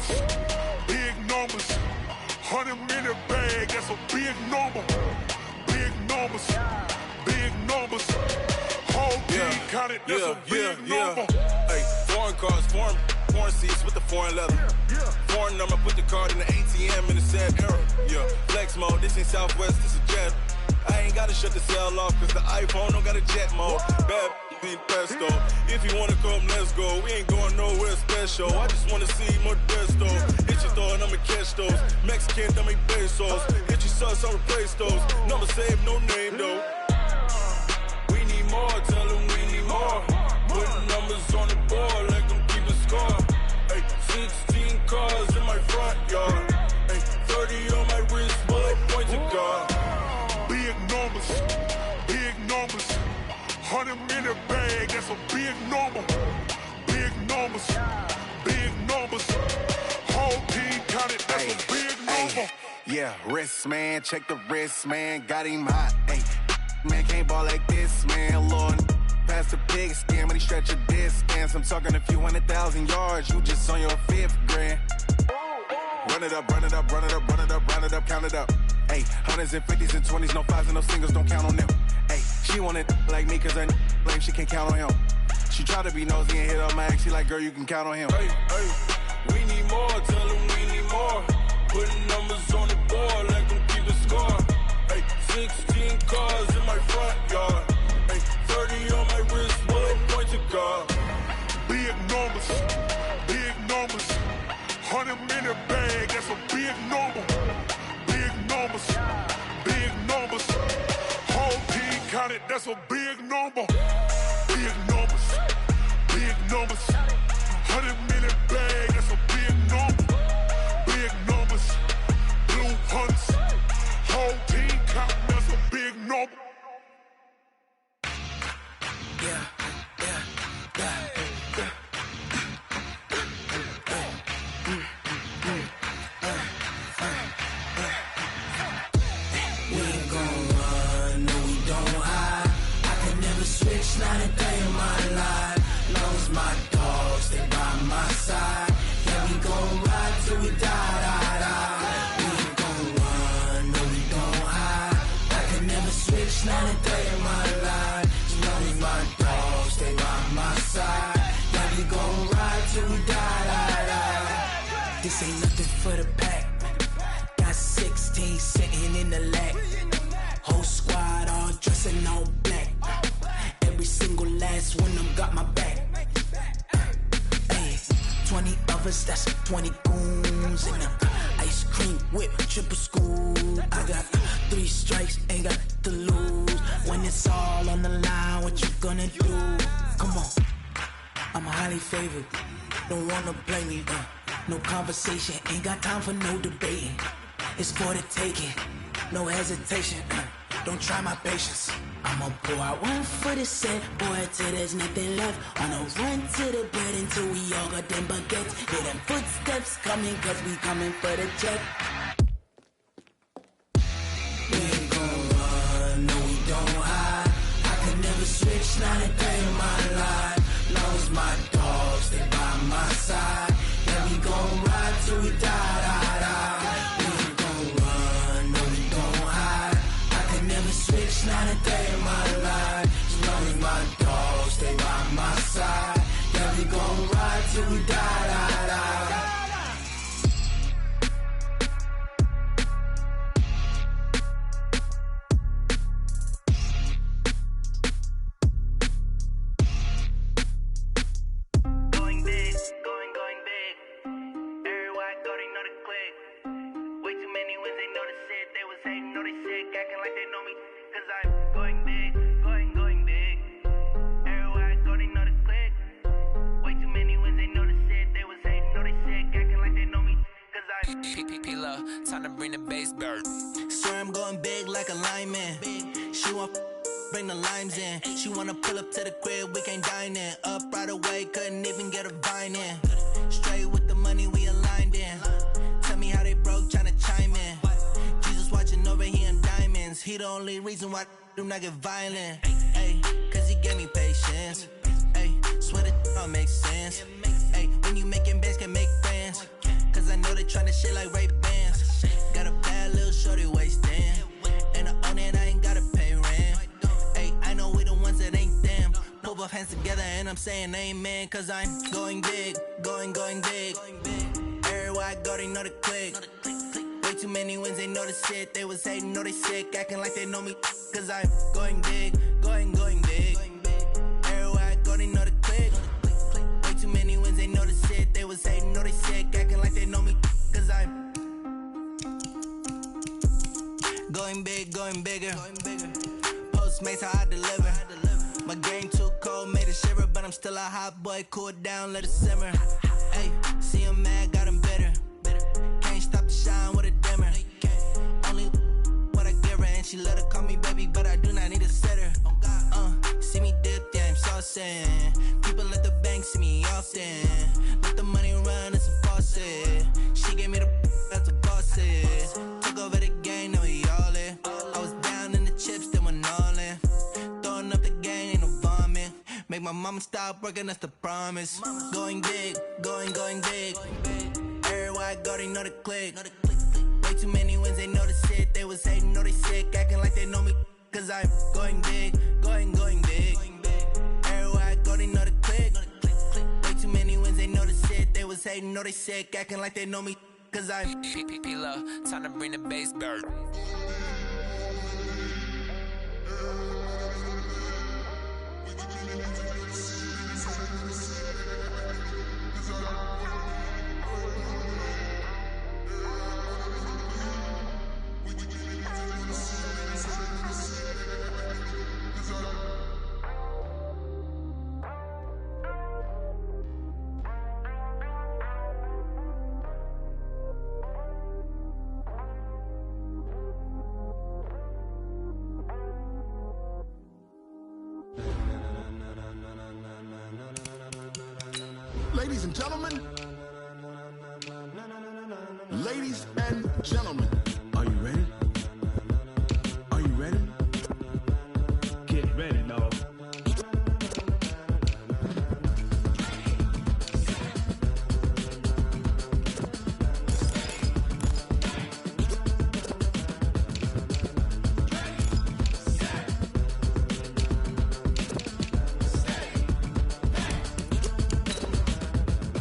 numbers, big numbers. 100-minute bag, that's a big number. Big numbers, big numbers. Whole team counted, that's a big number. Hey, foreign cars, foreign seats with the foreign leather. Foreign number, put the card in the ATM in the sad era. Yeah, flex mode, this ain't Southwest, this is jet. I ain't gotta shut the cell off, cause the iPhone don't got a jet mode. Bad ain't pesto. If you wanna come, let's go. We ain't going nowhere special. I just wanna see Modesto. Hit your thought, I'ma catch those. Mexican, dame pesos. Hit your sus, I'll replace those. Number saved, no name though. We need more, tell them we need more. Putting numbers on the board like I'm keeping score. Hey, 16 cars in my front yard. Hey, 30 on my wrist, bullet point to God. Big numbers, big numbers. 100-minute bag, that's a big number. Big numbers, big numbers. Whole team counted, that's a big number. Yeah, wrist man, check the wrist man, got him hot. Ay, man can't ball like this, man. Lord, past the pig skin, but he stretch a distance. I'm talking a few 100,000 yards, you just on your 5th grand. Run it up, run it up, run it up, run it up, run it up, count it up. Ay, 100s and 50s and 20s, no 5s and no singles, don't count on them. Ay, she want it like me, cause her blame, she can't count on him. She try to be nosy and hit up my ex, she like, girl, you can count on him. Hey, hey, we need more, tell them we need more. Putting numbers on the board like I'm keeping score. Hey, 16 cars in my front yard. Hey, 30 on my wrist, bullet point to God. Big numbers, big numbers. 100-minute bag, that's a big number. Big numbers, big numbers. Whole team counted, that's a big number. Big numbers, big numbers. 100-minute bag, that's a big number. Big numbers, blue hunts. Whole team counting, that's a big number. Yeah. Not a day in my life. Long as my dogs, they by my side. Yeah, we gon' ride till we die. We ain't gon' run, no, we don't hide. I can never switch, not a day in my life. As long as my dogs, they by my side. Yeah, we gon' ride till we die. This ain't nothing for the pack. Got 16 sitting in the lap. Whole squad all dressing all black. Every single last one of them got my back. Ay, 20 of us, that's 20 goons. And ice cream whip, triple scoop. I got 3 strikes, ain't got to lose. When it's all on the line, what you gonna do? Come on, I'm highly favored. Don't wanna blame me, no conversation. Ain't got time for no debating. It's for the taking, no hesitation. Don't try my patience. I'ma pour out one for the set, boy, till there's nothing left. On a run to the bread until we all got them baguettes. Hear them footsteps coming, cause we coming for the check. We ain't gon' run, no, we don't hide. I can never switch, not a day in my life. Long as my dogs, they by my side. Yeah, we gon' ride till we die. We ain't gon' run, no, we don't hide. I can never switch, not a day in my life. As long as my dogs stay by my side. Yeah, we gon' ride till we die. Going big, going big. Everywhere I go, they know the click. Way too many wins, they know the shit. They was hating, know they sick, acting like they know me. Cause I'm going big, going big. Everywhere I go, they know the click. Way too many wins, they know the shit. They was hating, know they sick, acting like they know me. Cause I'm P-P-P-Love, time to bring the bass bird. Swear I'm going big like a lineman. She want bring the limes in. She wanna pull up to the crib, we can't dine in. Up right away, couldn't even get a vine in. Straight with the money, we aligned in. Tell me how they broke, tryna chime in. Jesus watching over here in diamonds. He the only reason why I do not get violent. Ay, cause he gave me patience. Ay, swear that all makes sense. Ay, when you making bands, can make friends. Cause they tryna shit like Ray-Bans. Got a bad little shorty wasting. And I own it, I ain't gotta pay rent. Hey, I know we the ones that ain't them. Put both hands together and I'm saying amen. Cause I'm going big, going big. Everywhere I go, they know the click. Way too many wins, they know the shit. They was hating, know they sick, acting like they know me. Cause I'm going big, going big. Everywhere I go, they know the click. Way too many wins, they know the shit. They was hating, know they sick, acting like they know me. Cause I'm going big, going bigger. Postmates, how I deliver. My game too cold, made it shiver. But I'm still a hot boy, cool it down, let it simmer. Hey, see him mad, got him bitter. Can't stop the shine with a dimmer. Only what I give her, and she let her call me baby, but I do not need a sitter. See me dip, yeah, I'm saucing. People at the bank see me often. Let the money run, it's a faucet. She gave me the that's a bosses. Took over the game, now we all in. I was down in the chips, then went all in. Throwing up the game, ain't no vomit. Make my mama stop working, that's the promise. Going big, going big. Everywhere I go, they know the click. Way too many wins, they know the shit. They was hating, know they sick, acting like they know me. Cause I'm going big, going big. Everywhere I go, they know the click. Way too many wins, they know the shit. They was hating, know they sick, acting like they know me. Cause I'm P-P-P-Love, time to bring the bass bird. Ladies and gentlemen, are you ready? Are you ready? Get ready, dog.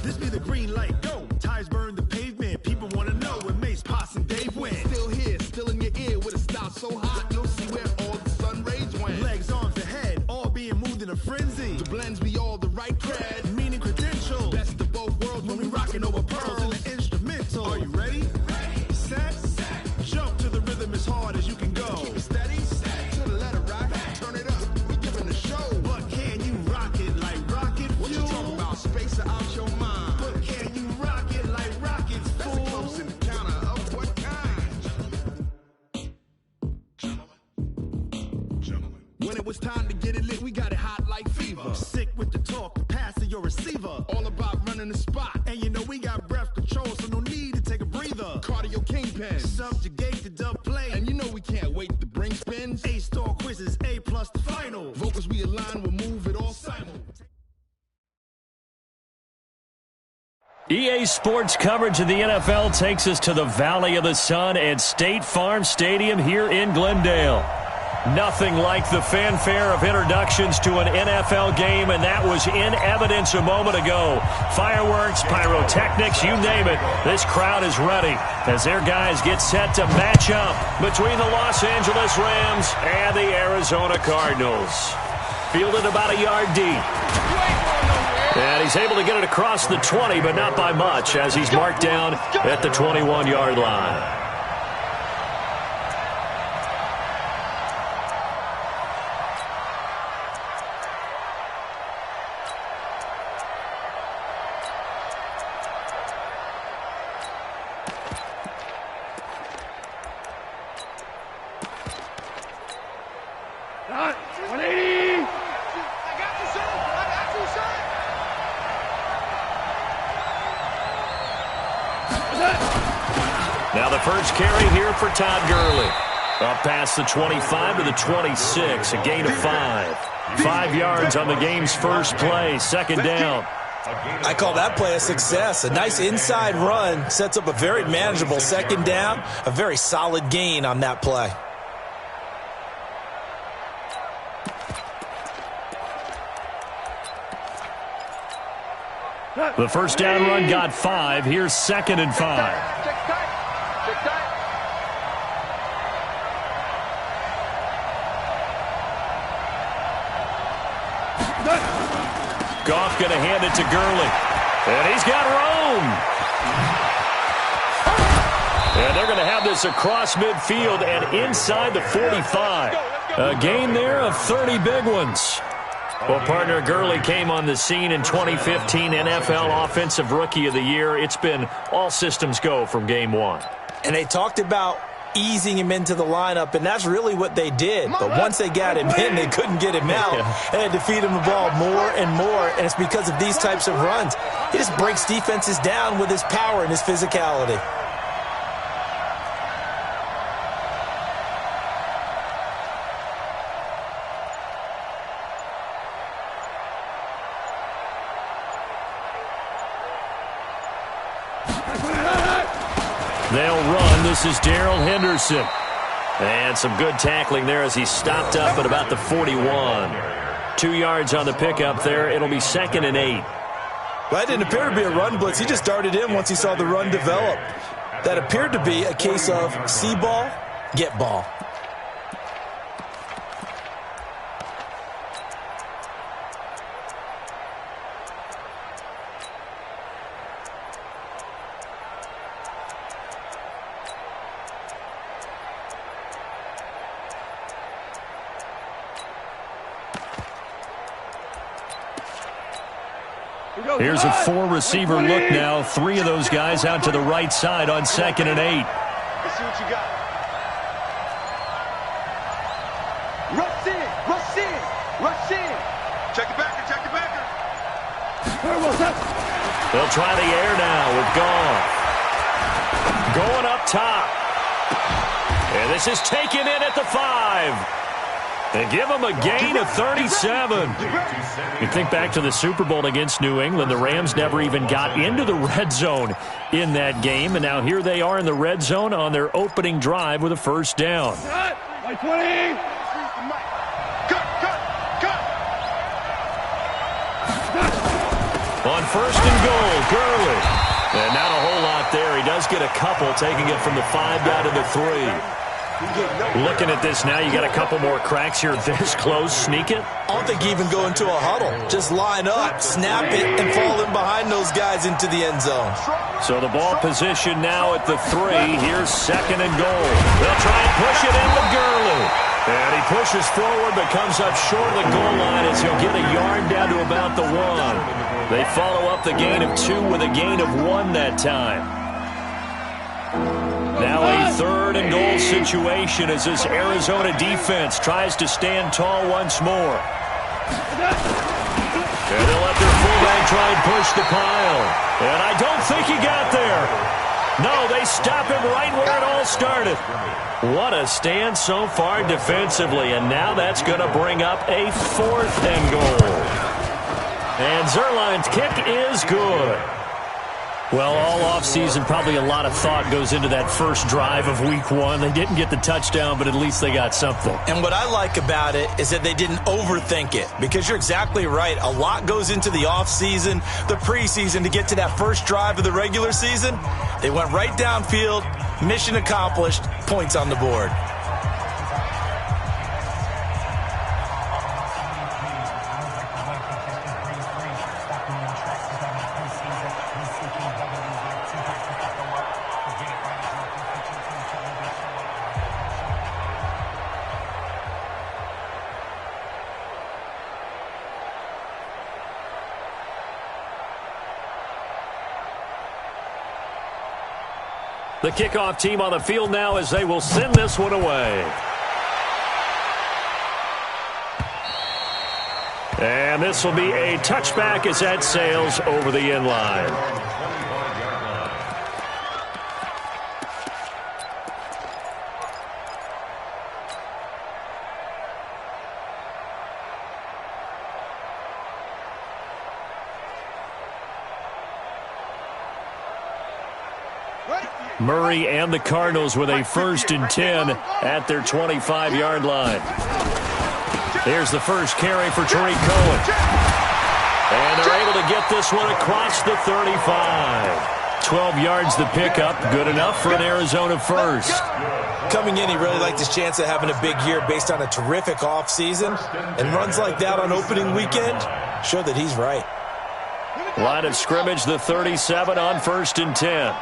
This be the green light, go. Tires burn the pavement. People want to know where Mace, Posse, and Dave went. Still here, still in your ear with a style so hot, you'll see where all the sun rays went. Legs, arms, and head, all being moved in a frenzy. The blends be all the right cred, meaning credentials. Best of both worlds when we rockin' over pearls in the instrumental. Are you ready? Set. Jump to the rhythm as hard as you can go. Keep it steady, to the letter rock. Turn it up, we giving a show. But can you rock it like rocket fuel? What you talking about? Space out your mind. But can you rock it like rockets, fool? That's a close encounter of what kind? Gentlemen. When it was time to get it lit, we got it hot like fever. Sick with the talk, the pass to your receiver. All about running the spot. And you know we got breath control, so no need to take a breather. Cardio kingpin, subjugate the dub play. And you know we can't wait to bring spins. A-star quizzes, A+ the final. Vocals we align, we'll move it all simul. EA Sports coverage of the NFL takes us to the Valley of the Sun at State Farm Stadium here in Glendale. Nothing like the fanfare of introductions to an NFL game, and that was in evidence a moment ago. Fireworks, pyrotechnics, you name it. This crowd is ready as their guys get set to match up between the Los Angeles Rams and the Arizona Cardinals. Fielded about a yard deep. And he's able to get it across the 20, but not by much, as he's marked down at the 21-yard line. Now the first carry here for Todd Gurley. Up past the 25 to the 26, a gain of 5. 5 yards on the game's first play, second down. I call that play a success. A nice inside run sets up a very manageable second down, a very solid gain on that play. The first down run got 5. Here's 2nd and 5. Goff going to hand it to Gurley. And he's got room. And they're going to have this across midfield and inside the 45. A gain there of 30 big ones. Well, partner, Gurley came on the scene in 2015, NFL Offensive Rookie of the Year. It's been all systems go from game one. And they talked about easing him into the lineup, and that's really what they did. But once they got him in, they couldn't get him out. They had to feed him the ball more and more, and it's because of these types of runs. He just breaks defenses down with his power and his physicality. They'll run. This is Darrell Henderson. And some good tackling there as he stopped up at about the 41. 2 yards on the pickup there. It'll be 2nd and 8. Well, that didn't appear to be a run blitz. He just darted in once he saw the run develop. That appeared to be a case of see ball, get ball. Here's a 4-receiver look now. 3 of those guys out to the right side on 2nd and 8. Let's see what you got. Rush in, rush in, rush in. Check the backer, check the backer. They'll try the air now with Goff. Going up top. And this is taken in at the 5. They give him a gain of 37. You think back to the Super Bowl against New England. The Rams never even got into the red zone in that game. And now here they are in the red zone on their opening drive with a first down. Cut, 20. Cut. On 1st and goal, Gurley. And not a whole lot there. He does get a couple, taking it from the 5 down to the 3. Looking at this now, you got a couple more cracks here this close. Sneak it? I don't think you even go into a huddle. Just line up, snap it, and fall in behind those guys into the end zone. So the ball position now at the 3. Here's 2nd and goal. They'll try and push it in with Gurley. And he pushes forward but comes up short of the goal line as he'll get a yard down to about the 1. They follow up the gain of 2 with a gain of 1 that time. Now a 3rd and goal situation as this Arizona defense tries to stand tall once more. And they'll let their fullback try and push the pile. And I don't think he got there. No, they stop him right where it all started. What a stand so far defensively. And now that's going to bring up a 4th and goal. And Zerline's kick is good. Well, all offseason, probably a lot of thought goes into that first drive of week 1. They didn't get the touchdown, but at least they got something. And what I like about it is that they didn't overthink it, because you're exactly right. A lot goes into the offseason, the preseason, to get to that first drive of the regular season. They went right downfield, mission accomplished, points on the board. The kickoff team on the field now as they will send this one away. And this will be a touchback as that sails over the end line. Murray and the Cardinals with a 1st and 10 at their 25-yard line. Here's the first carry for Tariq Cohen. And they're able to get this one across the 35. 12 yards the pickup. Good enough for an Arizona first. Coming in, he really liked his chance of having a big year based on a terrific offseason. And runs like that on opening weekend show that he's right. Line of scrimmage, the 37 on 1st and 10.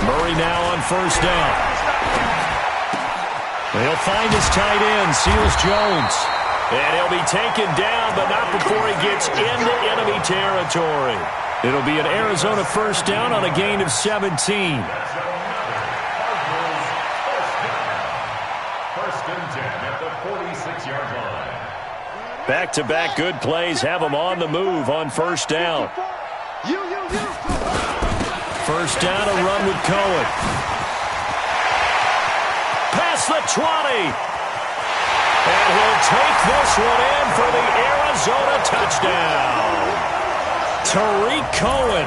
Murray now on 1st down. He'll find his tight end, Seals Jones. And he'll be taken down, but not before he gets into enemy territory. It'll be an Arizona 1st down on a gain of 17. 1st and 10 at the 46-yard line. Back-to-back good plays have them on the move on 1st down. 1st down, a run with Cohen. Past the 20. And he'll take this one in for the Arizona touchdown. Tariq Cohen,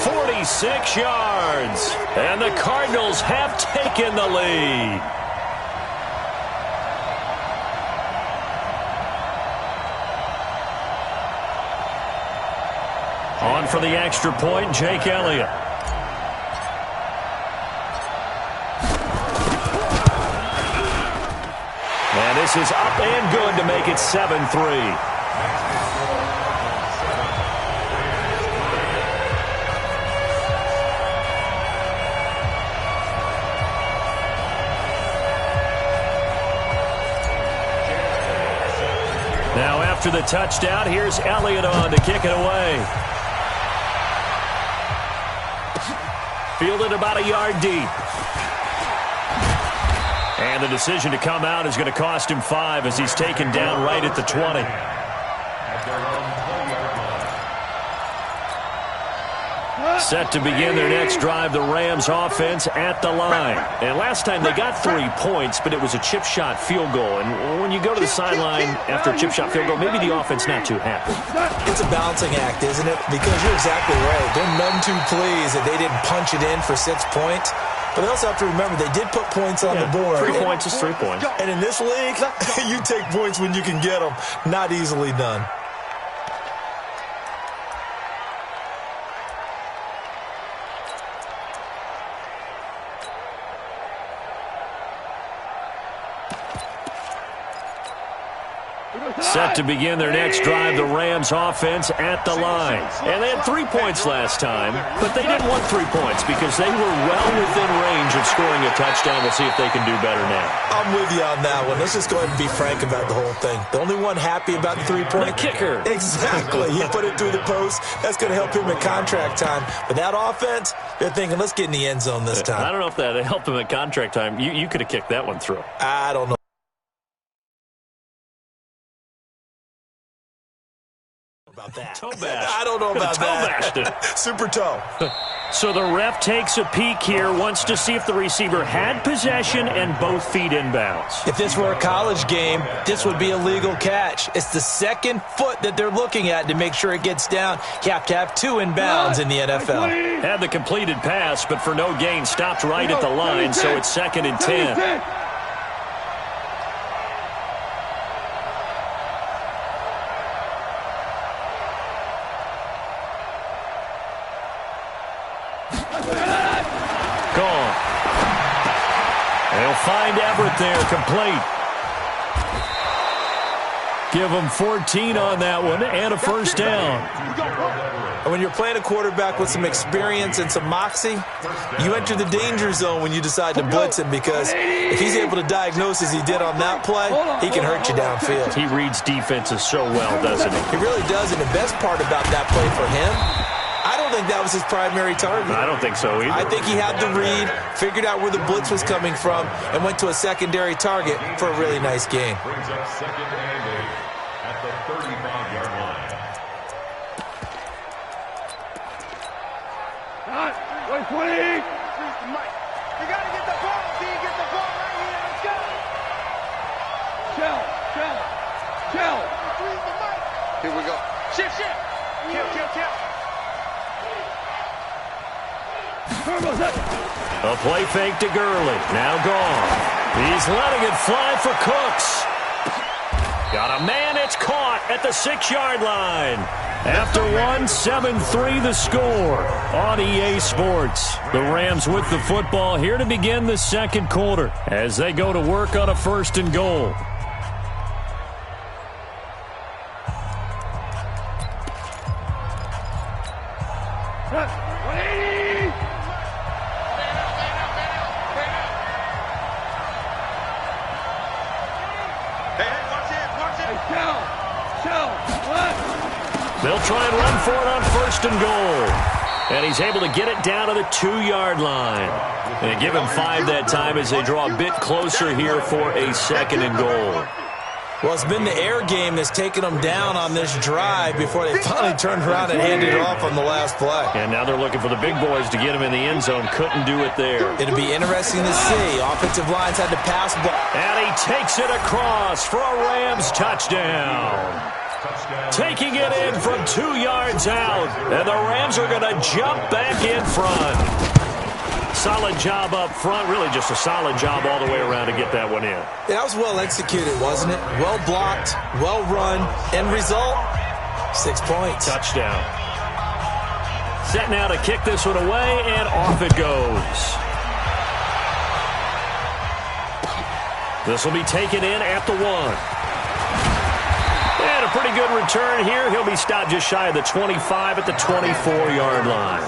46 yards. And the Cardinals have taken the lead. On for the extra point, Jake Elliott. And this is up and good to make it 7-3. Now after the touchdown, here's Elliott on to kick it away. Fielded about a yard deep. And the decision to come out is going to cost him 5 as he's taken down right at the 20. Set to begin their next drive, the Rams offense at the line. And last time they got 3 points, but it was a chip shot field goal. And when you go to the sideline after a chip shot field goal, maybe the offense not too happy. It's a balancing act, isn't it? Because you're exactly right. They're none too pleased that they didn't punch it in for 6 points. But they also have to remember they did put points on the board. 3 points is 3 points. And in this league, you take points when you can get them. Not easily done. Set to begin their next drive, the Rams offense at the line. And they had 3 points last time, but they didn't want 3 points because they were well within range of scoring a touchdown. We'll see if they can do better now. I'm with you on that one. Let's just go ahead and be frank about the whole thing. The only one happy about the 3-point. The kicker. Exactly. He put it through the post. That's going to help him in contract time. But that offense, they're thinking, let's get in the end zone this time. I don't know if that helped him at contract time. You could have kicked that one through. I don't know about that. Toe bash. I don't know about that. Toe bashed it. Super toe. So the ref takes a peek here, wants to see if the receiver had possession and both feet inbounds. If this were a college game, this would be a legal catch. It's the second foot that they're looking at to make sure it gets down. You have to have 2 inbounds in the NFL. Had the completed pass, but for no gain, stopped right at the line, so it's 2nd and 10. Gone. They'll find Everett there, complete. Give them 14 on that one and a 1st down. And when you're playing a quarterback with some experience and some moxie, you enter the danger zone when you decide to blitz him, because if he's able to diagnose as he did on that play, he can hurt you downfield. He reads defenses so well, doesn't he? He really does, and the best part about that play for him, I don't think that was his primary target. I don't think so either. I think he had the read, figured out where the blitz was coming from, and went to a secondary target for a really nice gain. Brings up 2nd and 8 at the 35-yard line. Wait, 20. You got to get the ball, D. Get the ball right here. Let's go. Shell. Here we go. Shift. Kill. A play fake to Gurley. Now gone. He's letting it fly for Cooks. Got a man. It's caught at the 6-yard line. After 7-3 the score on EA Sports. The Rams with the football here to begin the second quarter as they go to work on a 1st and goal. They'll try and run for it on 1st and goal. And he's able to get it down to the 2-yard line. And give him 5 that time as they draw a bit closer here for a 2nd and goal. Well, it's been the air game that's taken them down on this drive before they finally turned around and handed it off on the last play. And now they're looking for the big boys to get him in the end zone. Couldn't do it there. It'll be interesting to see. Offensive lines had to pass ball. And he takes it across for a Rams touchdown. Taking it in from 2 yards out. And the Rams are going to jump back in front. Solid job up front. Really just a solid job all the way around to get that one in. Yeah, that was well executed, wasn't it? Well blocked, well run. End result, 6 points. Touchdown. Set now to kick this one away, and off it goes. This will be taken in at the 1. And a pretty good return here. He'll be stopped just shy of the 25 at the 24-yard line.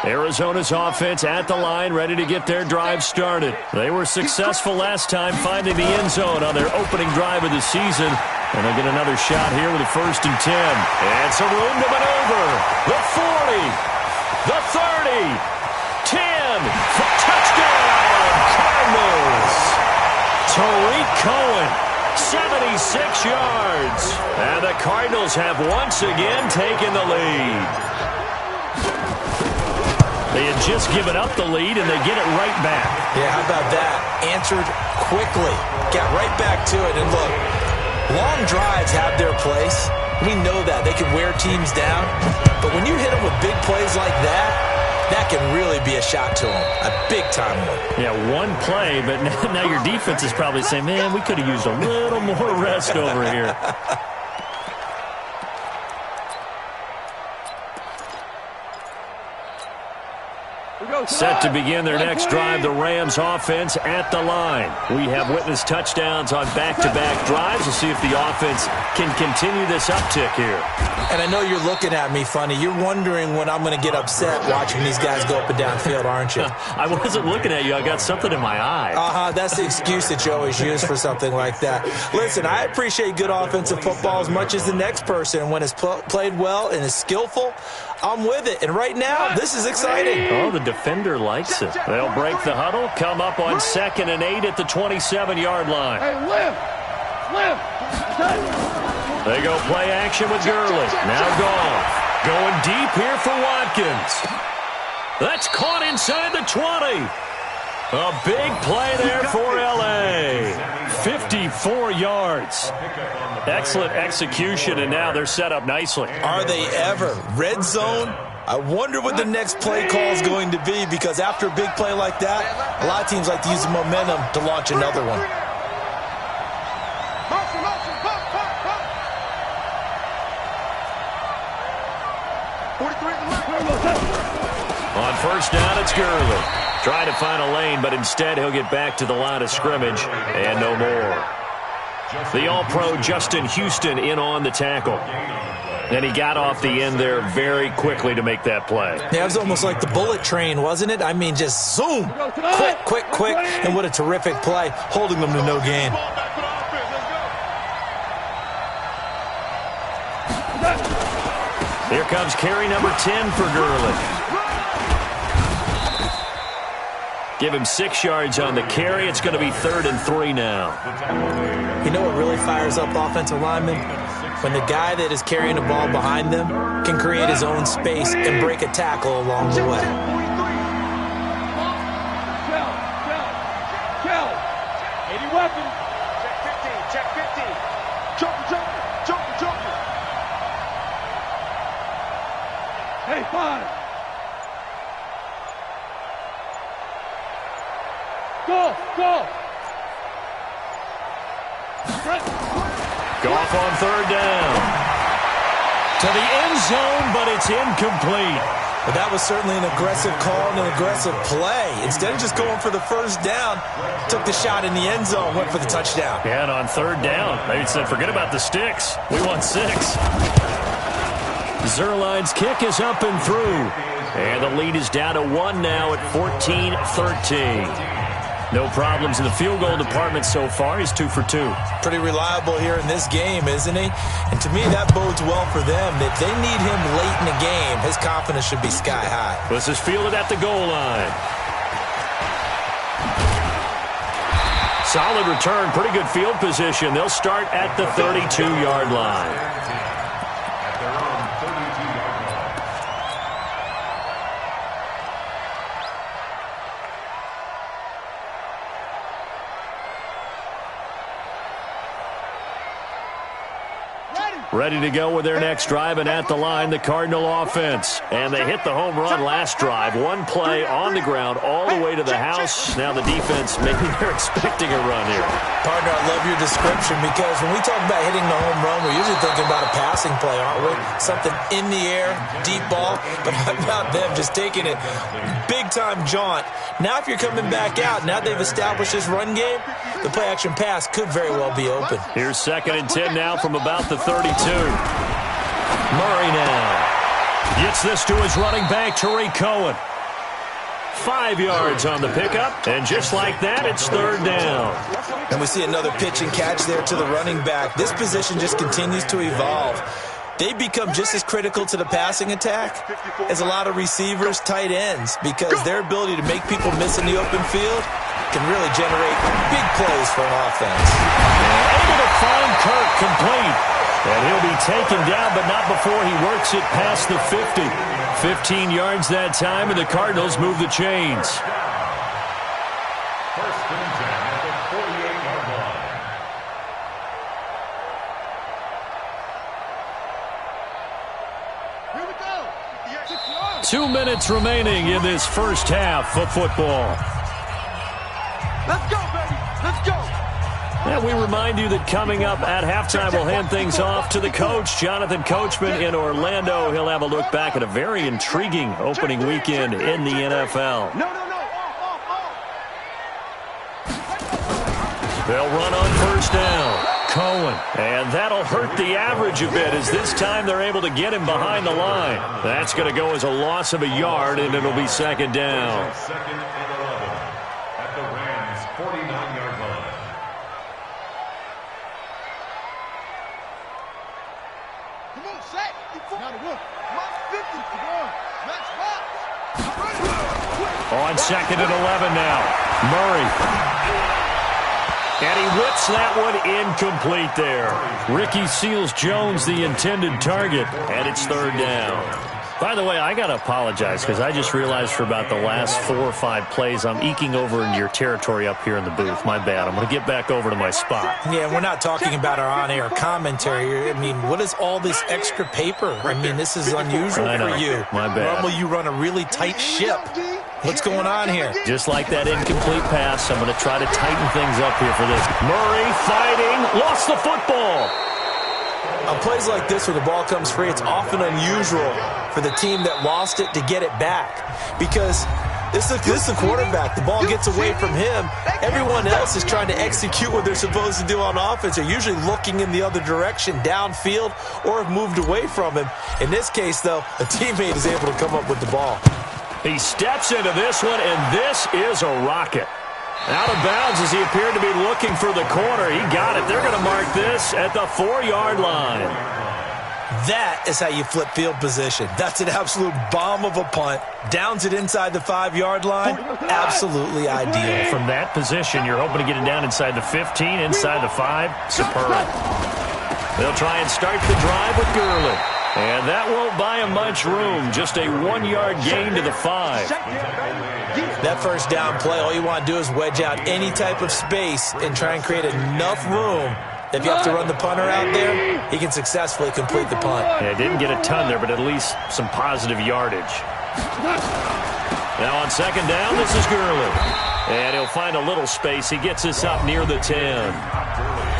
Arizona's offense at the line, ready to get their drive started. They were successful last time finding the end zone on their opening drive of the season. And they'll get another shot here with a 1st and 10. And some room to maneuver. The 40, the 30, 10, for touchdown, Cardinals. Tariq Cohen, 76 yards. And the Cardinals have once again taken the lead. They had just given up the lead, and they get it right back. Yeah, how about that? Answered quickly. Got right back to it. And look, long drives have their place. We know that. They can wear teams down. But when you hit them with big plays like that, that can really be a shot to them. A big-time one. Yeah, one play, but now your defense is probably saying, man, we could have used a little more rest over here. Set to begin their next drive, the Rams offense at the line. We have witnessed touchdowns on back-to-back drives. We'll see if the offense can continue this uptick here. And I know you're looking at me funny. You're wondering when I'm going to get upset watching these guys go up and down field, aren't you? I wasn't looking at you. I got something in my eye. That's the excuse that you always use for something like that. Listen, I appreciate good offensive football as much as the next person. When it's played well and is skillful, I'm with it. And right now, this is exciting. Oh, the defender likes it. They'll break the huddle, come up on 2nd and 8 at the 27-yard line. Hey, lift. They go play action with Gurley. Now Goff. Going deep here for Watkins. That's caught inside the 20. A big play there for L.A. 54 yards. Excellent execution, and now they're set up nicely. Are they ever? Red zone? I wonder what the next play call is going to be, because after a big play like that, a lot of teams like to use the momentum to launch another one. On 1st down, it's Gurley. Trying to find a lane, but instead he'll get back to the line of scrimmage and no more. The All-Pro Justin Houston in on the tackle. And he got off the end there very quickly to make that play. Yeah, it was almost like the bullet train, wasn't it? I mean, just zoom. Quick. And what a terrific play, holding them to no gain. Here comes carry number 10 for Gurley. Give him 6 yards on the carry. It's going to be 3rd and 3 now. You know what really fires up offensive linemen? When the guy that is carrying the ball behind them can create his own space and break a tackle along the way. Kelly. 80 weapon. Check 15. Joker. Hey, 5. Go. Goff on third down. To the end zone, but it's incomplete. But that was certainly an aggressive call and an aggressive play. Instead of just going for the first down, took the shot in the end zone, went for the touchdown. Yeah, and on third down, they said, forget about the sticks. We want 6. Zerline's kick is up and through. And the lead is down to 1 now at 14-13. No problems in the field goal department so far. He's 2 for 2. Pretty reliable here in this game, isn't he? And to me, that bodes well for them. If they need him late in the game, his confidence should be sky high. This is fielded at the goal line. Solid return, pretty good field position. They'll start at the 32-yard line. At their own 32-yard line. Ready to go with their next drive, and at the line, the Cardinal offense. And they hit the home run last drive. One play on the ground all the way to the house. Now the defense, maybe they're expecting a run here. Partner, I love your description because when we talk about hitting the home run, we're usually thinking about a passing play, aren't we? Something in the air, deep ball. But how about them just taking it big-time jaunt? Now if you're coming back out, now they've established this run game, the play-action pass could very well be open. Here's 2nd and 10 now from about the 32. Murray now gets this to his running back, Tariq Cohen. 5 yards on the pickup, and just like that, it's third down. And we see another pitch and catch there to the running back. This position just continues to evolve. They become just as critical to the passing attack as a lot of receivers, tight ends, because their ability to make people miss in the open field can really generate big plays for an offense. Able to find Kirk complete. And he'll be taken down, but not before he works it past the 50. 15 yards that time, and the Cardinals move the chains. First and 10 at the 48-yard line. Here we go. 2 minutes remaining in this first half of football. Let's go, baby. Let's go. And we remind you that coming up at halftime, we'll hand things off to the coach, Jonathan Coachman in Orlando. He'll have a look back at a very intriguing opening weekend in the NFL. They'll run on first down. Cohen. And that'll hurt the average a bit, as this time they're able to get him behind the line. That's going to go as a loss of a yard, and it'll be 2nd down. 2nd and 11 at the Rams' 49-yard line. On 2nd and 11 now. Murray. And he whips that one incomplete there. Ricky Seals-Jones, the intended target, and it's third down. By the way, I got to apologize because I just realized for about the last 4 or 5 plays, I'm eking over into your territory up here in the booth. My bad. I'm going to get back over to my spot. Yeah, we're not talking about our on-air commentary. I mean, what is all this extra paper? I mean, this is unusual for you. My bad. Normally you run a really tight ship. What's going on here? Just like that incomplete pass, I'm going to try to tighten things up here for this. Murray fighting, lost the football. On plays like this where the ball comes free, it's often unusual for the team that lost it to get it back. Because this is the quarterback. The ball gets away from him. Everyone else is trying to execute what they're supposed to do on offense. They're usually looking in the other direction, downfield, or have moved away from him. In this case, though, a teammate is able to come up with the ball. He steps into this one, and this is a rocket. Out of bounds as he appeared to be looking for the corner. He got it. They're going to mark this at the 4-yard line. That is how you flip field position. That's an absolute bomb of a punt. Downs it inside the 5-yard line. Absolutely ideal. From that position, you're hoping to get it down inside the 15, inside the 5. Superb. They'll try and start the drive with Gurley. And that won't buy him much room. Just a 1-yard gain to the 5. That first down play, all you want to do is wedge out any type of space and try and create enough room. If you have to run the punter out there, he can successfully complete the punt. Yeah, didn't get a ton there, but at least some positive yardage. Now on second down, this is Gurley. And he'll find a little space. He gets us up near the 10.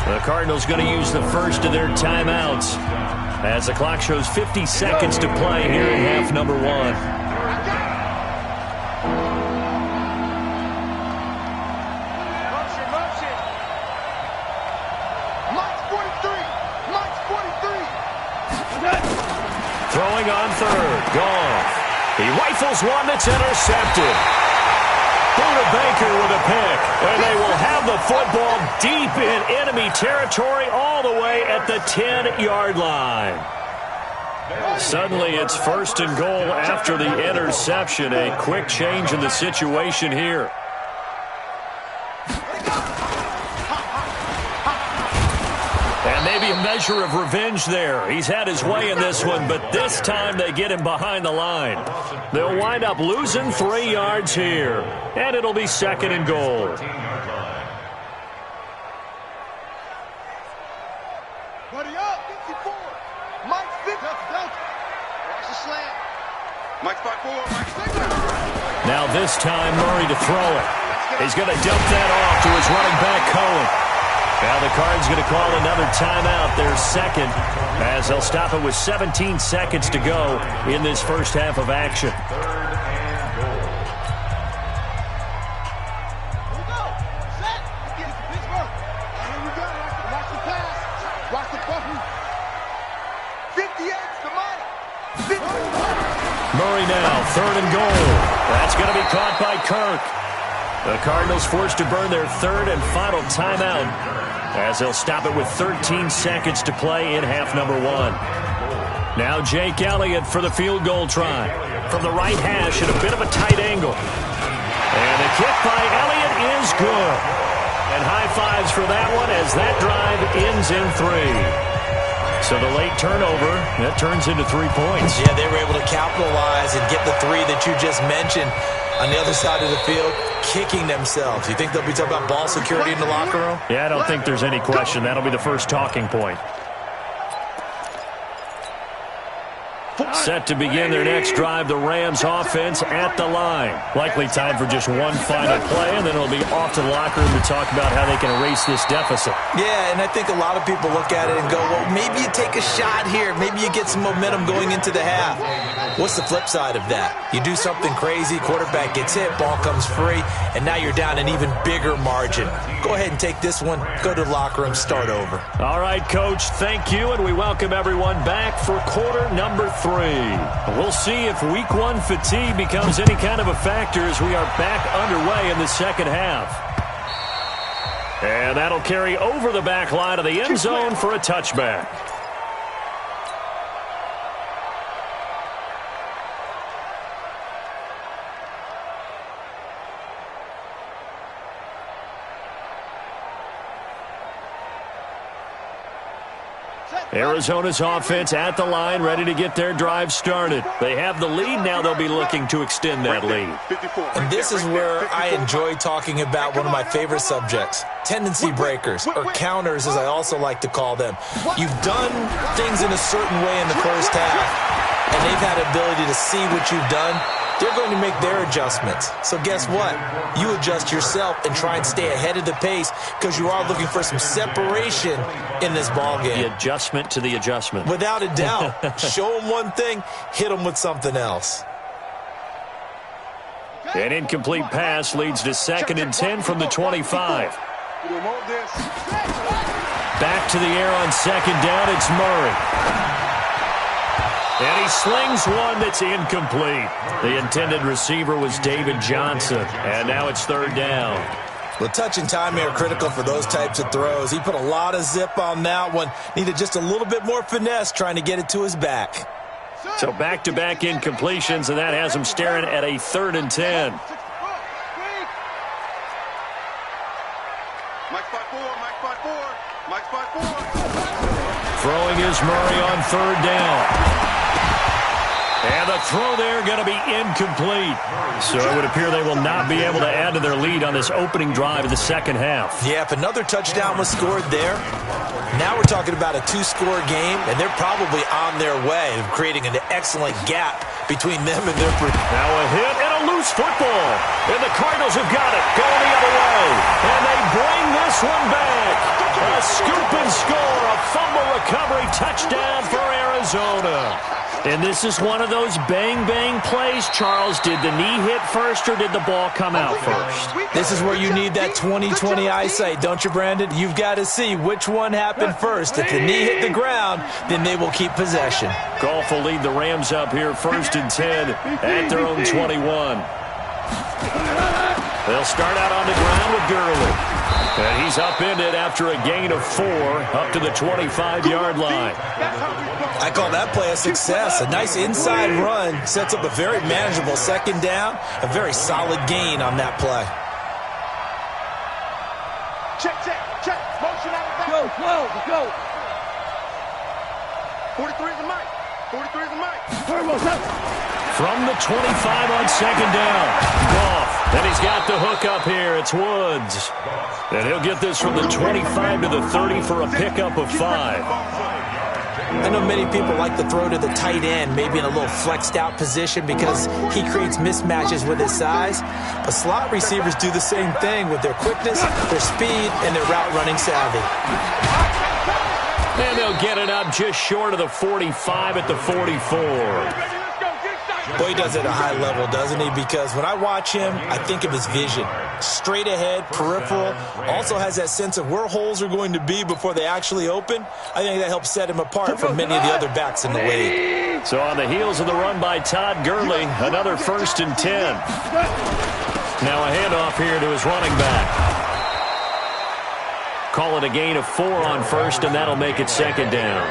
The Cardinals going to use the first of their timeouts as the clock shows 50 seconds to play here in half number 1. Throwing on third. Goff. He rifles one that's intercepted. Buda Baker with a pick. And they will have the football deep in enemy territory all the way at the 10-yard line. Suddenly it's first and goal after the interception. A quick change in the situation here. And maybe a measure of revenge there. He's had his way in this one, but this time they get him behind the line. They'll wind up losing 3 yards here, and it'll be second and goal. Buddy up, 54. Mike's 50. Watch the slant. Mike's by 4. Mike's 6. Now this time Murray to throw it. He's going to dump that off to his running back Cohen. Now the Cards going to call another timeout, their second, as they'll stop it with 17 seconds to go in this first half of action. Murray now, third and goal. That's going to be caught by Kirk. The Cardinals forced to burn their third and final timeout as they'll stop it with 13 seconds to play in half number 1. Now Jake Elliott for the field goal try. From the right hash at a bit of a tight angle. And the kick by Elliott is good. And high fives for that one as that drive ends in 3. So the late turnover, that turns into 3 points. Yeah, they were able to capitalize and get the 3 that you just mentioned. On the other side of the field, kicking themselves. You think they'll be talking about ball security in the locker room? Yeah, I don't think there's any question. That'll be the first talking point. Set to begin their next drive, the Rams offense at the line. Likely time for just one final play, and then it'll be off to the locker room to talk about how they can erase this deficit. Yeah, and I think a lot of people look at it and go, well, maybe you take a shot here. Maybe you get some momentum going into the half. What's the flip side of that? You do something crazy, quarterback gets hit, ball comes free, and now you're down an even bigger margin. Go ahead and take this one, go to the locker room, start over. All right, Coach, thank you, and we welcome everyone back for quarter number 3. We'll see if week 1 fatigue becomes any kind of a factor as we are back underway in the second half. And that'll carry over the back line of the end zone for a touchback. Arizona's offense at the line, ready to get their drive started. They have the lead. Now they'll be looking to extend that lead. And this is where I enjoy talking about one of my favorite subjects, tendency breakers, or counters as I also like to call them. You've done things in a certain way in the first half, and they've had the ability to see what you've done. They're going to make their adjustments. So guess what? You adjust yourself and try and stay ahead of the pace because you are looking for some separation in this ballgame. The adjustment to the adjustment. Without a doubt. Show them one thing, hit them with something else. An incomplete pass leads to 2nd and 10 from the 25. Back to the air on 2nd down, it's Murray. And he slings one that's incomplete. The intended receiver was David Johnson. And now it's 3rd down. Well, touch and timing are critical for those types of throws. He put a lot of zip on that one. Needed just a little bit more finesse trying to get it to his back. So back-to-back incompletions, and that has him staring at a 3rd and 10. Mike spot 4, Mike spot 4, Mike spot 4. Throwing is Murray on third down. And the throw there going to be incomplete. So it would appear they will not be able to add to their lead on this opening drive of the second half. Yeah, if another touchdown was scored there, now we're talking about a two-score game, and they're probably on their way of creating an excellent gap between them and their... Now a hit and a loose football. And the Cardinals have got it going the other way. And they bring this one back. A scoop and score, a fumble recovery touchdown for Arizona. And this is one of those bang-bang plays, Charles. Did the knee hit first or did the ball come out first? This is where you need that 20/20 eyesight, don't you, Brandon? You've got to see which one happened first. If the knee hit the ground, then they will keep possession. Goff will lead the Rams up here 1st and 10 at their own 21. They'll start out on the ground with Gurley. And he's upended after a gain of 4 up to the 25-yard line. I call that play a success. A nice inside run sets up a very manageable second down. A very solid gain on that play. Check. Motion out of bounds. Go. 43 is the mic. 43 is the mic. From the 25 on second down. Goff. And he's got the hook up here. It's Woods. And he'll get this from the 25 to the 30 for a pickup of 5. I know many people like to throw to the tight end, maybe in a little flexed out position because he creates mismatches with his size. But slot receivers do the same thing with their quickness, their speed, and their route running savvy. And they'll get it up just short of the 45 at the 44. Boy, he does it at a high level, doesn't he? Because when I watch him, I think of his vision. Straight ahead, peripheral. Also has that sense of where holes are going to be before they actually open. I think that helps set him apart from many of the other backs in the league. So on the heels of the run by Todd Gurley, another 1st and 10. Now a handoff here to his running back. Call it a gain of 4 on first, and that'll make it second down.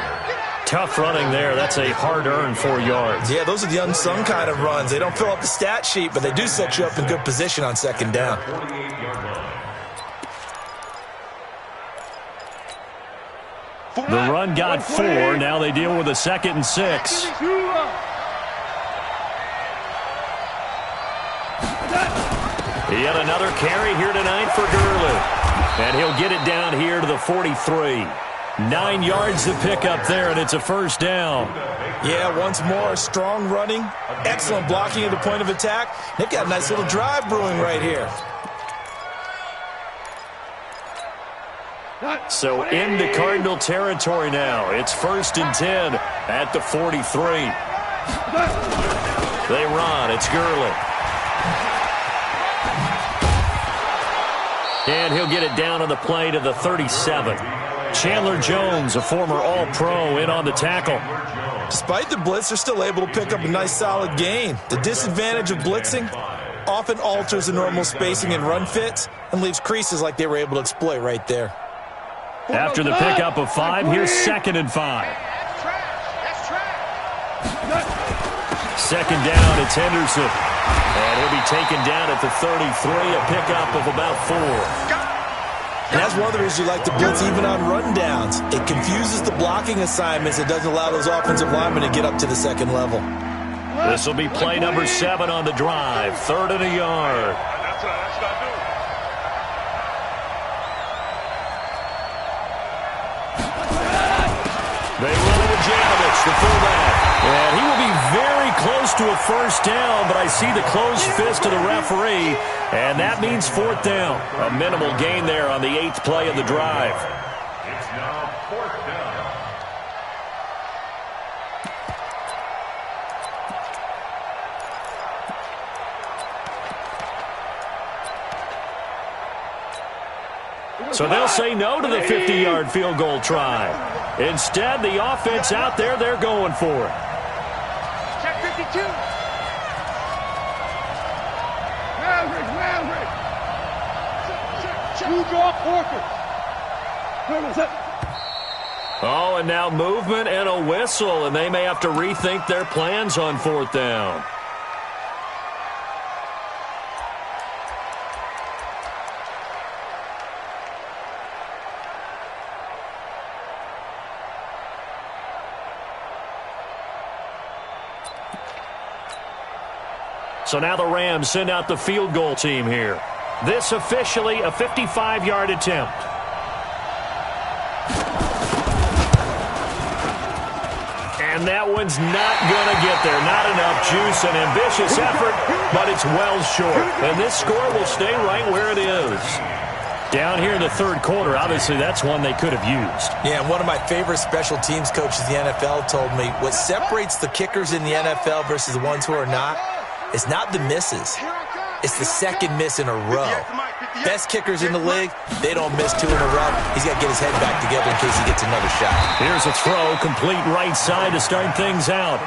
Tough running there. That's a hard-earned 4 yards. Yeah, those are the unsung kind of runs. They don't fill up the stat sheet, but they do set you up in good position on second down. The run got 4. Now they deal with a 2nd and 6. Yet another carry here tonight for Gurley. And he'll get it down here to the 43. 9 yards to pick up there, and it's a 1st down. Yeah, once more, strong running, excellent blocking at the point of attack. They've got a nice little drive brewing right here. So into Cardinal territory now. It's 1st and 10 at the 43. They run. It's Gurley. And he'll get it down on the play to the 37. Chandler Jones, a former All-Pro, in on the tackle. Despite the blitz, they're still able to pick up a nice solid gain. The disadvantage of blitzing often alters the normal spacing and run fits and leaves creases like they were able to exploit right there. After the pickup of 5, here's 2nd and 5. Second down, it's Henderson. And he'll be taken down at the 33, a pickup of about 4. And that's one of the reasons you like to blitz even on rundowns. It confuses the blocking assignments. It doesn't allow those offensive linemen to get up to the second level. This will be play number 7 on the drive. 3rd and a yard. They run it with Janovich, the fullback. And he will be very close to a 1st down, but I see the closed fist of the referee, and that means 4th down. A minimal gain there on the 8th play of the drive. It's now 4th down. So they'll say no to the 50-yard field goal try. Instead, the offense out there, they're going for it. Check 52. Oh, and now movement and a whistle, and they may have to rethink their plans on 4th down. So now the Rams send out the field goal team here. This officially a 55-yard attempt. And that one's not going to get there. Not enough juice. An ambitious effort, but it's well short. And this score will stay right where it is. Down here in the third quarter, obviously that's one they could have used. Yeah, and one of my favorite special teams coaches in the NFL told me what separates the kickers in the NFL versus the ones who are not is not the misses. It's the second miss in a row. Best kickers in the league, they don't miss 2 in a row. He's got to get his head back together in case he gets another shot. Here's a throw, complete right side to start things out.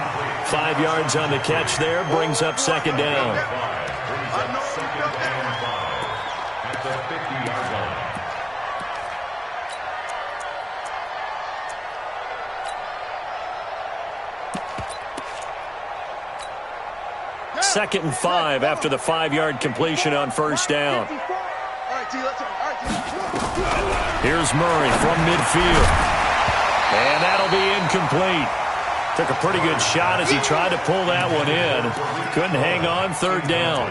5 yards on the catch there, brings up second down. At the 50-yard line. Second and 5 after the 5-yard completion on first down. Here's Murray from midfield. And that'll be incomplete. Took a pretty good shot as he tried to pull that one in. Couldn't hang on, third down.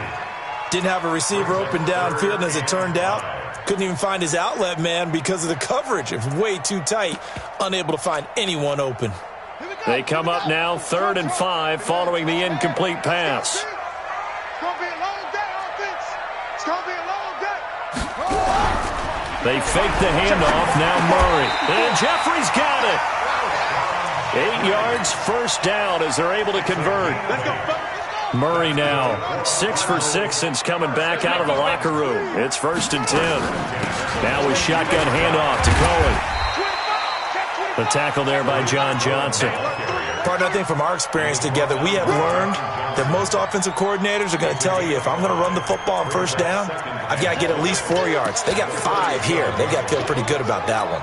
Didn't have a receiver open downfield, and as it turned out, couldn't even find his outlet man because of the coverage. It was way too tight. Unable to find anyone open. They come up now, 3rd and 5, following the incomplete pass. It's going to be a long day, offense. It's going to be a long day. They fake the handoff, now Murray. And Jeffrey's got it. 8 yards, first down as they're able to convert. Murray now 6 for 6 since coming back out of the locker room. It's 1st and 10. Now with shotgun handoff to Cohen. The tackle there by John Johnson. Partner, I think from our experience together, we have learned that most offensive coordinators are going to tell you if I'm going to run the football on first down, I've got to get at least 4 yards. They got 5 here. They've got to feel pretty good about that one.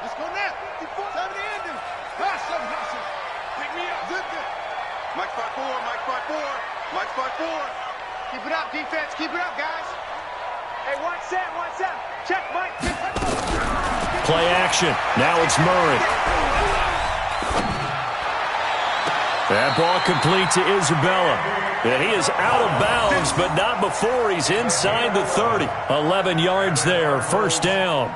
Let's go now. 54, time to end him. Pick me up. Zip it. Mike 5-4, Mike 5-4, Mike 5-4. Keep it up, defense. Keep it up, guys. Hey, 1-7. Check, Mike. Play action. Now it's Murray. That ball complete to Isabella. And he is out of bounds, but not before he's inside the 30. 11 yards there, first down.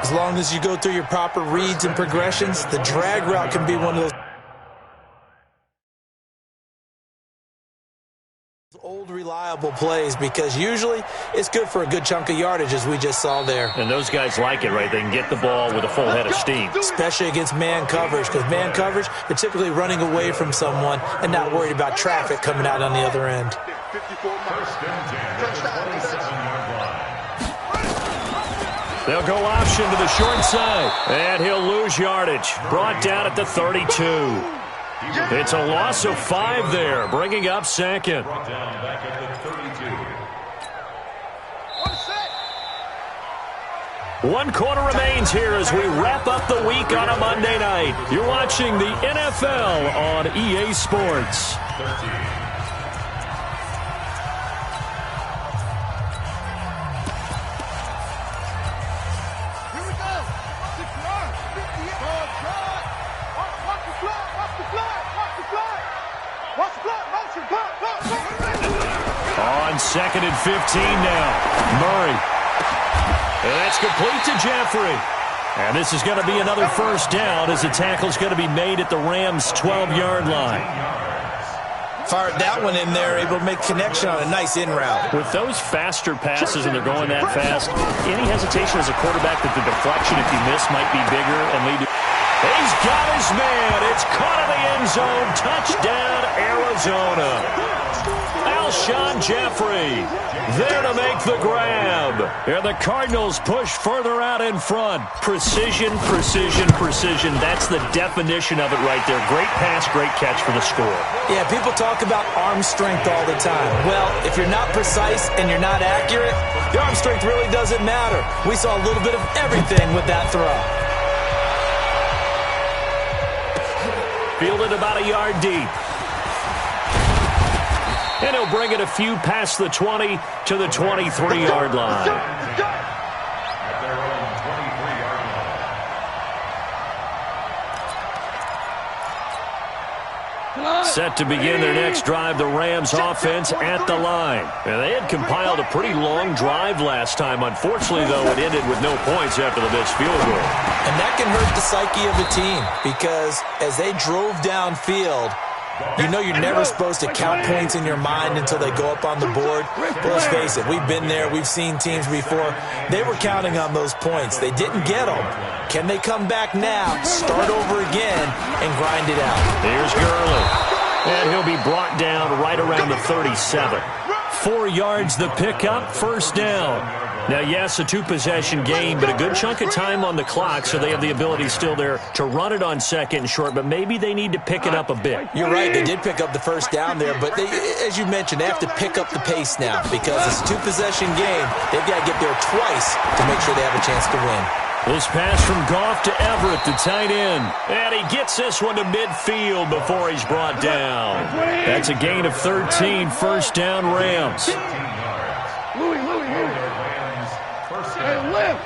As long as you go through your proper reads and progressions, the drag route can be one of those old reliable plays, because usually it's good for a good chunk of yardage, as we just saw there. And those guys like it, right? They can get the ball with a full head of steam. Especially against man coverage, because man coverage, they're typically running away from someone and not worried about traffic coming out on the other end. 1st and 10. 27-yard line. They'll go option to the short side, and he'll lose yardage. Brought down at the 32. It's a loss of 5 there, bringing up second. Brought down back at the 32. 1 quarter remains here as we wrap up the week on a Monday night. You're watching the NFL on EA Sports. 13. On 2nd and 15 now. Murray. And that's complete to Jeffrey. And this is going to be another first down as the tackle's going to be made at the Rams' 12-yard line. Fired that one in there, able to make connection on a nice in route. With those faster passes and they're going that fast, any hesitation as a quarterback that the deflection, if you miss, might be bigger and lead to... He's got his man. It's caught in the end zone. Touchdown, Arizona. Alshon Jeffrey there to make the grab. And the Cardinals push further out in front. Precision, precision, precision. That's the definition of it right there. Great pass, great catch for the score. Yeah, people talk about arm strength all the time. Well, if you're not precise and you're not accurate, your arm strength really doesn't matter. We saw a little bit of everything with that throw. Fielded about a yard deep. And he'll bring it a few past the 20 to the 23-yard line. Set to begin their next drive, the Rams offense at the line. And they had compiled a pretty long drive last time. Unfortunately, though, it ended with no points after the missed field goal. And that can hurt the psyche of a team because as they drove downfield, you know you're never supposed to count points in your mind until they go up on the board. But let's face it, we've been there. We've seen teams before. They were counting on those points. They didn't get them. Can they come back now, start over again, and grind it out? Here's Gurley. And he'll be brought down right around the 37. 4 yards the pickup, first down. Now, yes, a 2-possession game, but a good chunk of time on the clock, so they have the ability still there to run it on second and short, but maybe they need to pick it up a bit. You're right. They did pick up the first down there, but they, as you mentioned, they have to pick up the pace now because it's a 2-possession game. They've got to get there twice to make sure they have a chance to win. This pass from Goff to Everett, the tight end. And he gets this one to midfield before he's brought down. That's a gain of 13, first down Rams. Louis. Hey, lift.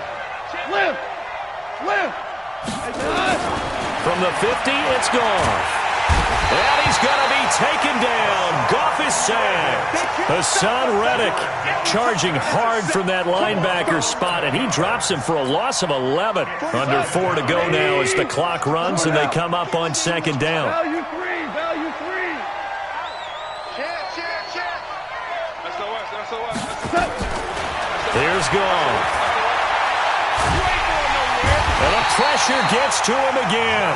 From the 50, it's Goff. And he's going to be taken down. Goff is sacked. Hassan Reddick charging hard from that linebacker spot, and he drops him for a loss of 11. Under 4 to go now as the clock runs, and they come up on second down. Value three. Check. Here's Goff. And a pressure gets to him again.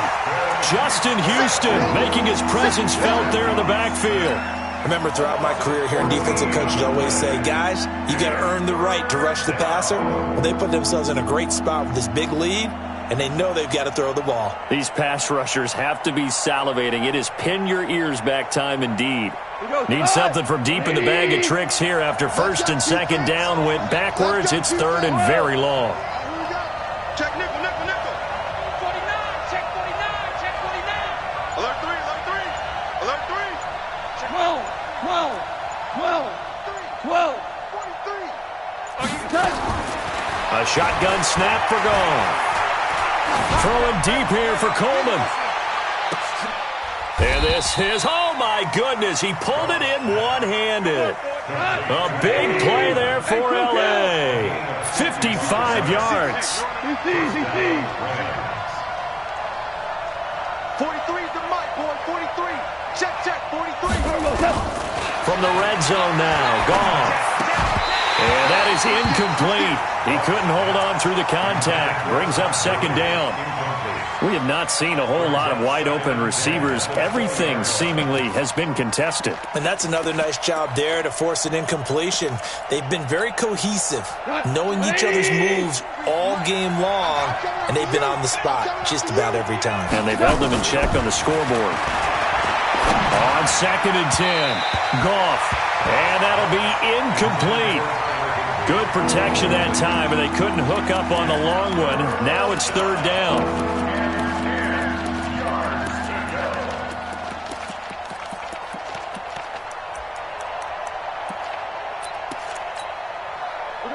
Justin Houston making his presence felt there in the backfield. I remember throughout my career hearing defensive coaches always say, guys, you got to earn the right to rush the passer. Well, they put themselves in a great spot with this big lead, and they know they've got to throw the ball. These pass rushers have to be salivating. It is pin your ears back time indeed. Need something from deep in the bag of tricks here after first and second down went backwards. It's third and very long. Check nickel. 49, check 49. Alert 3. 12. 43. A shotgun snap for Goff. Throwing deep here for Coleman. And this is, oh my goodness, he pulled it in one-handed. A big play there for L.A. 55 yards. 43 to Mike, boy, 43. Check, 43. From the red zone now, Goff. And that is incomplete. He couldn't hold on through the contact. Brings up second down. We have not seen a whole lot of wide-open receivers. Everything seemingly has been contested. And that's another nice job there to force an incompletion. They've been very cohesive, knowing each other's moves all game long, and they've been on the spot just about every time. And they've held them in check on the scoreboard. On second and 10, Goff. And that'll be incomplete. Good protection that time, and they couldn't hook up on the long one. Now it's third down.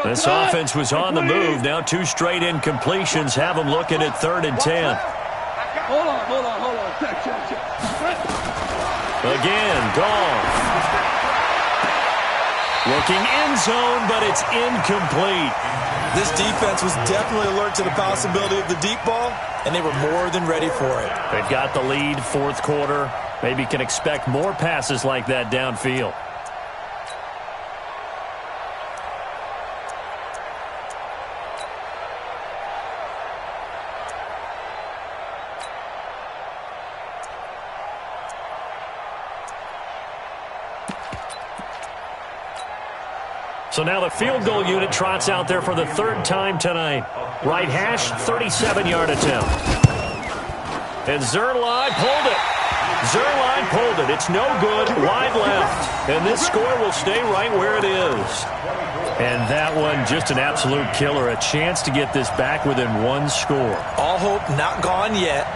This offense was on the move. Now 2 straight incompletions have them looking at third and 10. Hold on. Check. Again, Goff. Looking end zone, but it's incomplete. This defense was definitely alert to the possibility of the deep ball, and they were more than ready for it. They've got the lead, fourth quarter. Maybe can expect more passes like that downfield. So now the field goal unit trots out there for the third time tonight. Right hash, 37-yard attempt. And Zerline pulled it. It's no good, wide left. And this score will stay right where it is. And that one, just an absolute killer. A chance to get this back within 1 score. All hope not gone yet.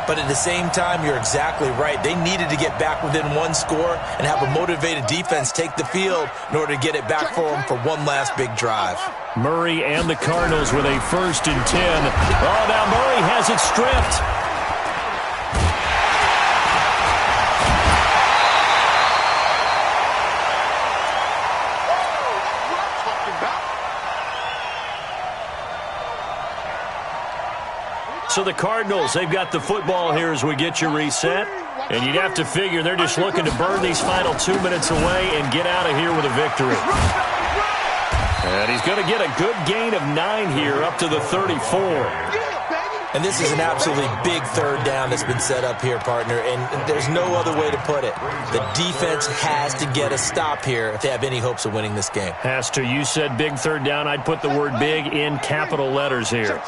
But at the same time, you're exactly right. They needed to get back within 1 score and have a motivated defense take the field in order to get it back for them for one last big drive. Murray and the Cardinals with a first and 10. Oh, now Murray has it stripped. So the Cardinals, they've got the football here as we get you reset. And you'd have to figure they're just looking to burn these final 2 minutes away and get out of here with a victory. And he's going to get a good gain of 9 here up to the 34. And this is an absolutely big third down that's been set up here, partner, and there's no other way to put it. The defense has to get a stop here if they have any hopes of winning this game. Has to. You said big third down. I'd put the word big in capital letters here.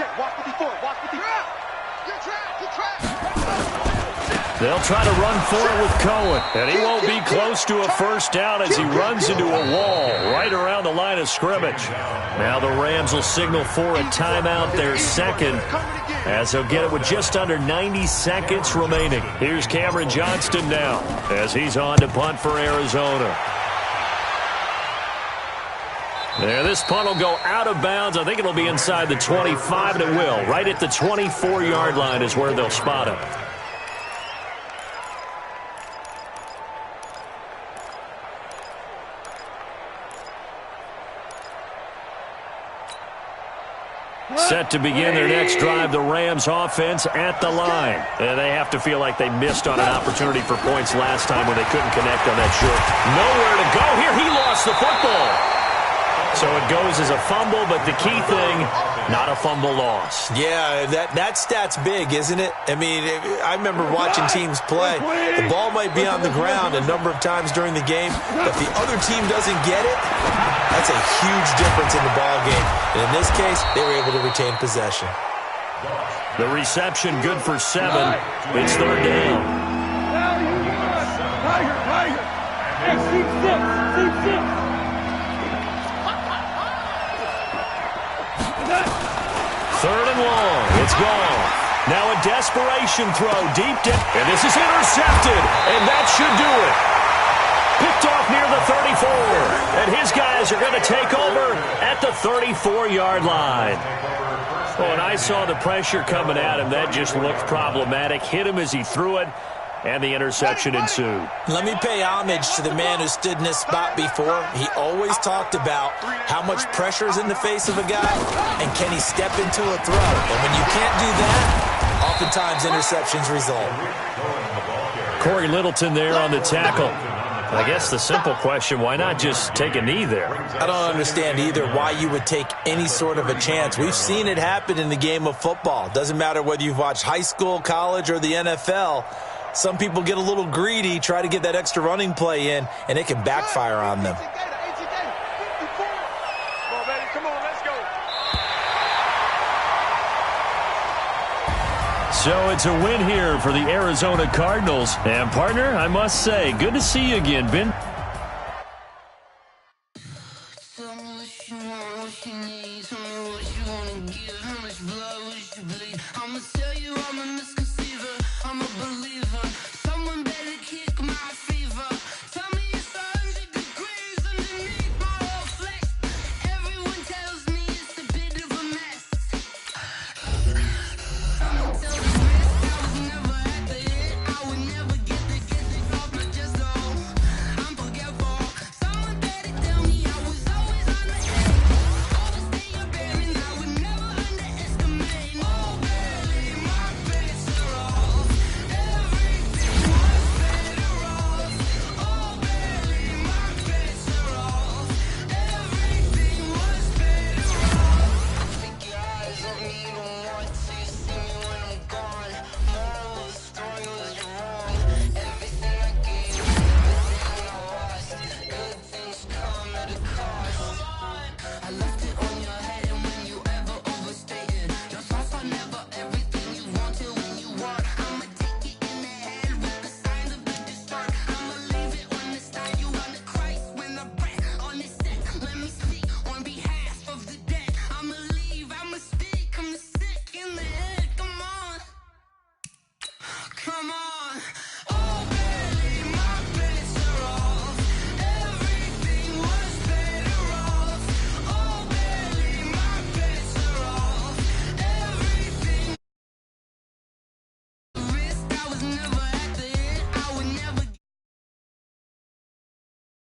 They'll try to run for it with Cohen, and he won't be close to a first down as he runs into a wall right around the line of scrimmage. Now the Rams will signal for a timeout, their second, as they'll get it with just under 90 seconds remaining. Here's Cameron Johnston now as he's on to punt for Arizona. There, this punt will go out of bounds. I think it'll be inside the 25, and it will. Right at the 24-yard line is where they'll spot it. Set to begin their next drive, the Rams offense at the line. And they have to feel like they missed on an opportunity for points last time when they couldn't connect on that short. Nowhere to go here. He lost the football. So it goes as a fumble, but the key thing, not a fumble loss. Yeah, that stat's big, isn't it? I mean, I remember watching teams play. The ball might be on the ground a number of times during the game, but if the other team doesn't get it, that's a huge difference in the ball game. And in this case, they were able to retain possession. The reception good for 7. It's third down. Third and long. It's gone. Now a desperation throw deep down. And this is intercepted. And that should do it. Picked off near the 34. And his guys are going to take over at the 34-yard line. Oh, and I saw the pressure coming at him. That just looked problematic. Hit him as he threw it. And the interception ensued. Let me pay homage to the man who stood in this spot before. He always talked about how much pressure is in the face of a guy and can he step into a throw. And when you can't do that, oftentimes interceptions result. Corey Littleton there on the tackle. I guess the simple question, why not just take a knee there? I don't understand either why you would take any sort of a chance. We've seen it happen in the game of football. Doesn't matter whether you've watched high school, college, or the NFL. Some people get a little greedy, try to get that extra running play in, and it can backfire on them. So it's a win here for the Arizona Cardinals. And, partner, I must say, good to see you again, Ben. Was never